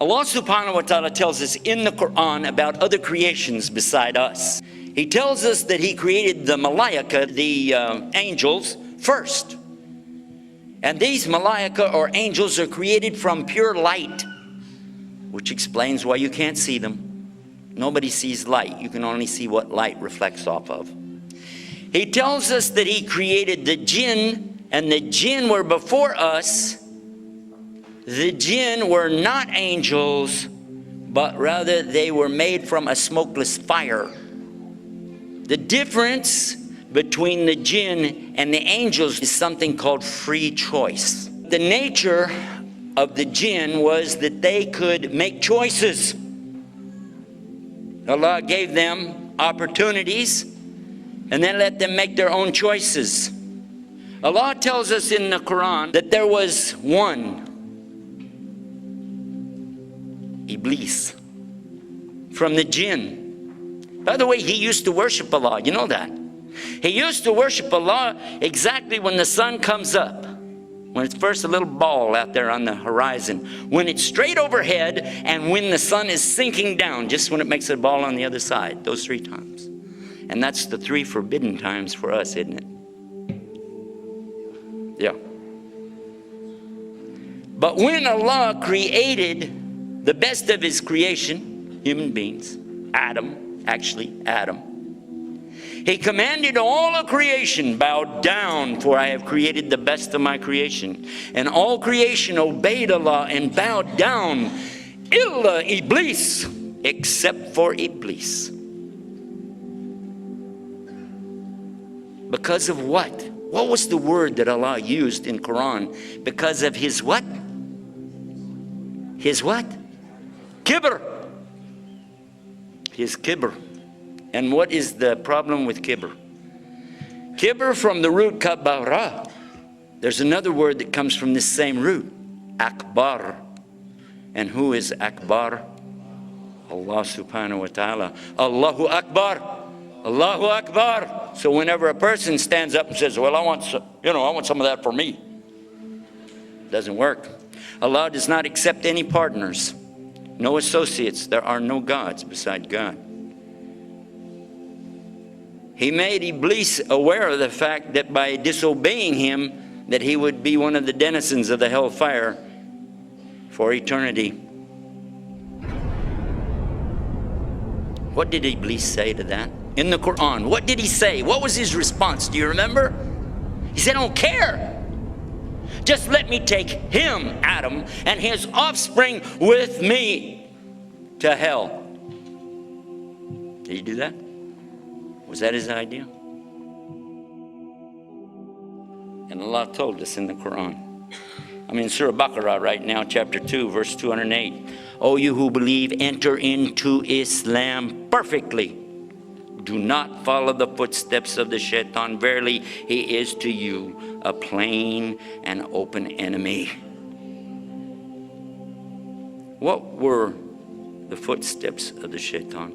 Allah subhanahu wa ta'ala tells us in the Quran about other creations beside us. He tells us that He created the malaika, the angels, first. And these malaika or angels are created from pure light, which explains why you can't see them. Nobody sees light. You can only see what light reflects off of. He tells us that He created the jinn, and the jinn were before us. The jinn were not angels, but rather they were made from a smokeless fire. The difference between the jinn and the angels is something called free choice. The nature of the jinn was that they could make choices. Allah gave them opportunities and then let them make their own choices. Allah tells us in the Quran that there was one, Iblis, from the jinn. By the way, he used to worship Allah, you know that. He used to worship Allah exactly when the sun comes up, when it's first a little ball out there on the horizon, when it's straight overhead, and when the sun is sinking down, just when it makes a ball on the other side, those 3 times. And that's the 3 forbidden times for us, isn't it? Yeah. But when Allah created the best of His creation, human beings, Adam, He commanded all of creation, bow down, for I have created the best of my creation. And all creation obeyed Allah and bowed down, illa Iblis, except for Iblis. Because of what? What was the word that Allah used in Quran? Because of his what? His what? Kibr. His kibr. And what is the problem with kibr? Kibr from the root kabara. There's another word that comes from this same root, akbar. And who is akbar? Allah subhanahu wa ta'ala. Allahu Akbar. Allahu Akbar. So whenever a person stands up and says, well, I want some of that for me. Doesn't work. Allah does not accept any partners, no associates. There are no gods beside God. He made Iblis aware of the fact that by disobeying Him, that he would be one of the denizens of the hellfire for eternity. What did Iblis say to that? In the Quran, what did he say? What was his response? Do you remember? He said, I don't care. Just let me take him, Adam, and his offspring with me to hell. Did he do that? Was that his idea? And Allah told us in the Quran. I'm in Surah Baqarah right now, chapter 2, verse 208. O you who believe, enter into Islam perfectly. Do not follow the footsteps of the shaitan. Verily, he is to you a plain and open enemy. What were the footsteps of the shaitan?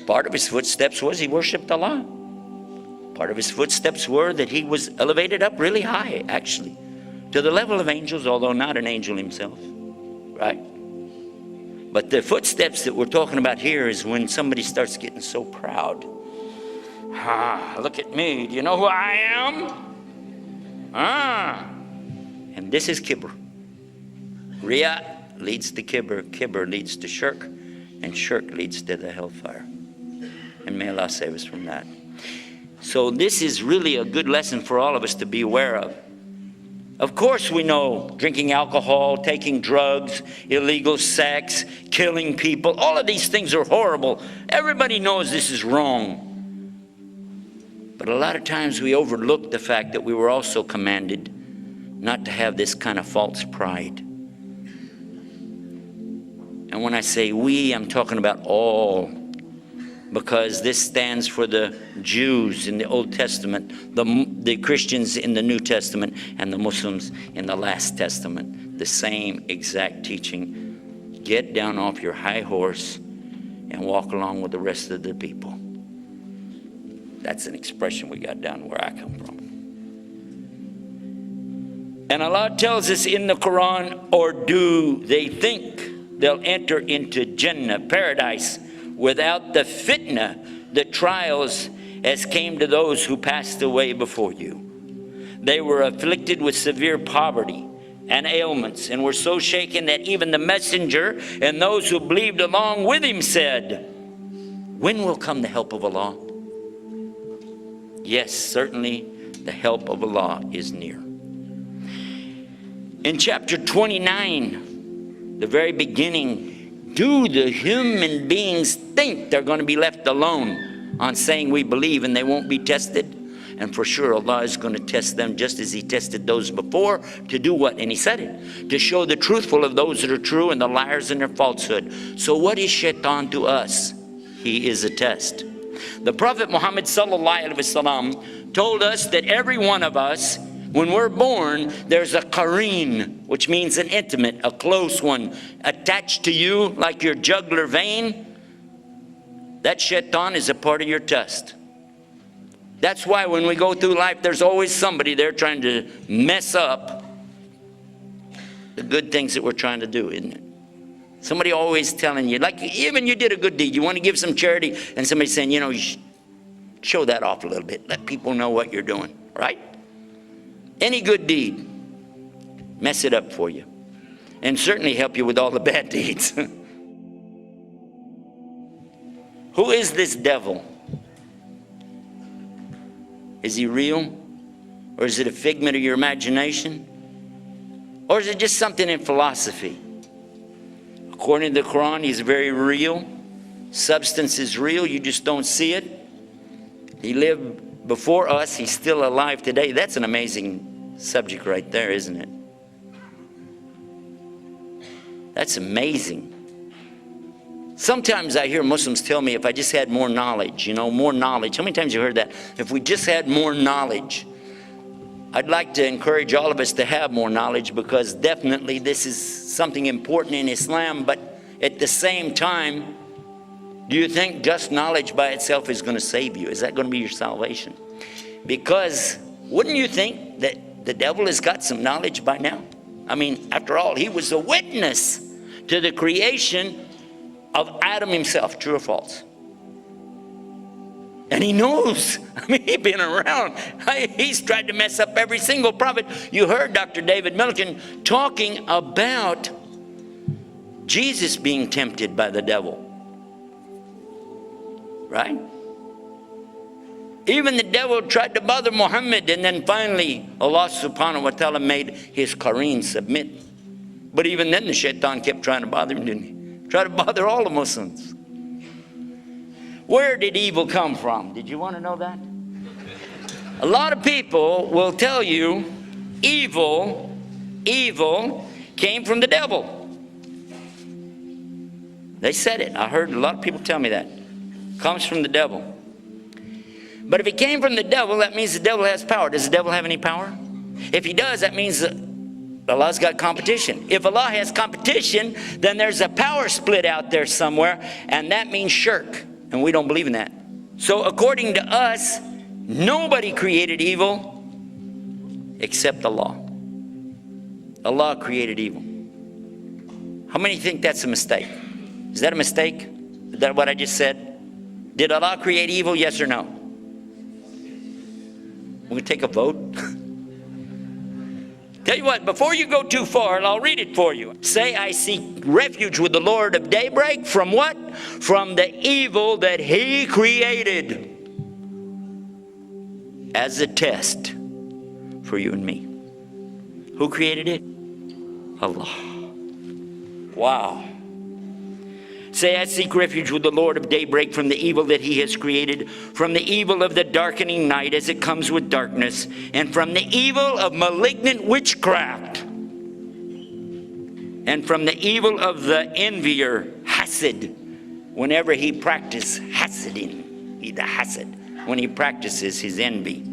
Part of his footsteps was he worshipped Allah. Part of his footsteps were that he was elevated up really high, actually, to the level of angels, although not an angel himself, right? But the footsteps that we're talking about here is when somebody starts getting so proud. Look at me. Do you know who I am? And this is kibr. Riya leads to kibr. Kibr leads to shirk. And shirk leads to the hellfire. And may Allah save us from that. So this is really a good lesson for all of us to be aware of. Of course we know drinking alcohol, taking drugs, illegal sex, killing people, all of these things are horrible. Everybody knows this is wrong. But a lot of times we overlook the fact that we were also commanded not to have this kind of false pride. And when I say we, I'm talking about all. Because this stands for the Jews in the Old Testament, the Christians in the New Testament, and the Muslims in the Last Testament. The same exact teaching. Get down off your high horse and walk along with the rest of the people. That's an expression we got down where I come from. And Allah tells us in the Quran, or do they think they'll enter into Jannah, paradise, without the fitna, the trials, as came to those who passed away before you? They were afflicted with severe poverty and ailments, and were so shaken that even the messenger and those who believed along with him said, when will come the help of Allah? Yes, certainly the help of Allah is near. In chapter 29, the very beginning, do the human beings think they're going to be left alone on saying we believe and they won't be tested? And for sure, Allah is going to test them just as He tested those before. To do what? And He said it. To show the truthful of those that are true and the liars in their falsehood. So what is shaitan to us? He is a test. The Prophet Muhammad sallallahu alaihi wasallam told us that every one of us, when we're born, there's a qareen, which means an intimate, a close one, attached to you like your jugular vein. That shaitan is a part of your test. That's why when we go through life, there's always somebody there trying to mess up the good things that we're trying to do, isn't it? Somebody always telling you, like even you did a good deed, you want to give some charity, and somebody saying, you know, you should show that off a little bit. Let people know what you're doing, right? Any good deed, mess it up for you. And certainly help you with all the bad deeds. Who is this devil? Is he real? Or is it a figment of your imagination? Or is it just something in philosophy? According to the Quran, he's very real. Substance is real, you just don't see it. He lived before us, he's still alive today. That's an amazing subject right there, isn't it? That's amazing. Sometimes I hear Muslims tell me if I just had more knowledge, more knowledge. How many times have you heard that? If we just had more knowledge. I'd like to encourage all of us to have more knowledge, because definitely this is something important in Islam, but at the same time, do you think just knowledge by itself is going to save you? Is that going to be your salvation? Because wouldn't you think that the devil has got some knowledge by now? I mean, after all, he was a witness to the creation of Adam himself, true or false? And he knows. I mean, he's been around. He's tried to mess up every single prophet. You heard Dr. David Milliken talking about Jesus being tempted by the devil. Right? Even the devil tried to bother Muhammad, and then finally Allah subhanahu wa ta'ala made his qareen submit. But even then the shaitan kept trying to bother him, didn't he? Try to bother all the Muslims. Where did evil come from? Did you want to know that? A lot of people will tell you evil came from the devil. They said it. I heard a lot of people tell me that. Comes from the devil. But if it came from the devil, that means the devil has power. Does the devil have any power? If he does, that means that Allah's got competition. If Allah has competition, then there's a power split out there somewhere, and that means shirk. And we don't believe in that. So according to us, nobody created evil except Allah. Allah created evil. How many think that's a mistake? Is that a mistake? Is that what I just said? Did Allah create evil, yes or no? We're going to take a vote. Tell you what, before you go too far, and I'll read it for you. Say, I seek refuge with the Lord of daybreak. From what? From the evil that He created. As a test for you and me. Who created it? Allah. Wow. Say, I seek refuge with the Lord of daybreak from the evil that He has created, from the evil of the darkening night as it comes with darkness, and from the evil of malignant witchcraft, and from the evil of the envier, hased, whenever he practices hasedin, the hased, when he practices his envy.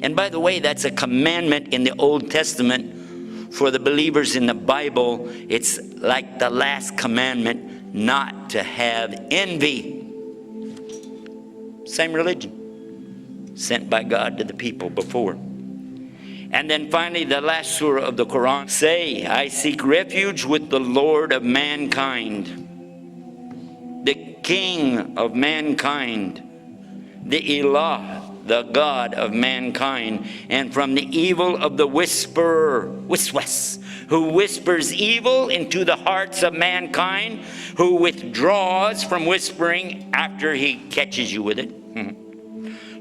And by the way, that's a commandment in the Old Testament for the believers in the Bible. It's like the last commandment, not to have envy. Same religion sent by God to the people before. And then finally, the last surah of the Quran. Say, I seek refuge with the Lord of mankind, the King of mankind, the Ilah, the God of mankind, and from the evil of the whisperer, Wiswas, who whispers evil into the hearts of mankind, who withdraws from whispering after he catches you with it,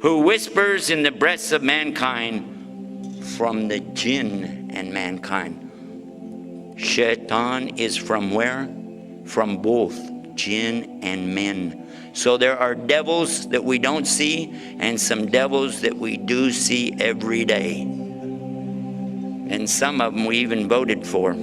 who whispers in the breasts of mankind, from the jinn and mankind. Shaitan is from where? From both jinn and men. So there are devils that we don't see, and some devils that we do see every day. And some of them we even voted for.